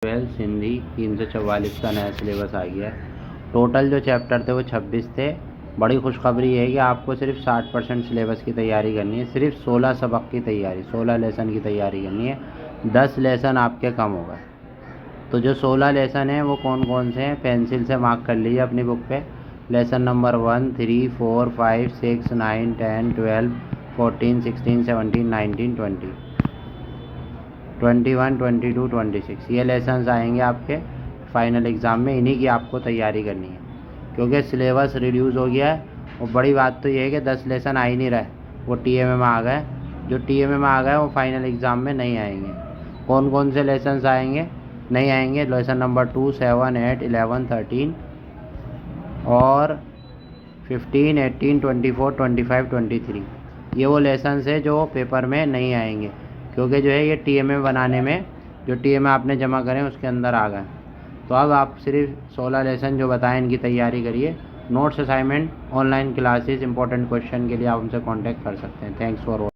Twelfth Hindi 344 का नया syllabus आ गया है। टोटल जो चैप्टर थे वो 26 थे। बड़ी खुशखबरी है कि आपको सिर्फ 60% सिलेबस की तैयारी करनी है, सिर्फ 16 सबक की तैयारी, 16 लेसन की तैयारी करनी है। 10 लेसन आपके कम हो गए। तो जो 16 लेसन हैं वो कौन कौन से हैं, पेंसिल से मार्क कर लीजिए अपनी बुक पे। लेसन नंबर 1, 3, 4, 5, 6, 9, 10, 12, 14, 16, 17, 19, 20, 21, 22, 26 ये लेसन्स आएंगे आपके फाइनल एग्ज़ाम में। इन्हीं की आपको तैयारी करनी है क्योंकि सिलेबस रिड्यूस हो गया है। और बड़ी बात तो ये है कि 10 लेसन आ ही नहीं रहे, वो TMA में आ गए। जो TMA में आ गए वो फाइनल एग्ज़ाम में नहीं आएंगे। कौन कौन से लेसन्स आएंगे, नहीं आएंगे? लेसन नंबर 2, 7, 8, 11, 13 और 15, 18, 24, 25, 23 ये वो लेसन्स है जो पेपर में नहीं आएंगे क्योंकि जो है ये TMA बनाने में, जो TMA आपने जमा करें उसके अंदर आ गए। तो अब आप सिर्फ 16 लेसन जो बताएं इनकी तैयारी करिए। Notes, assignment, online classes, important question के लिए आप हमसे कांटेक्ट कर सकते हैं। Thanks for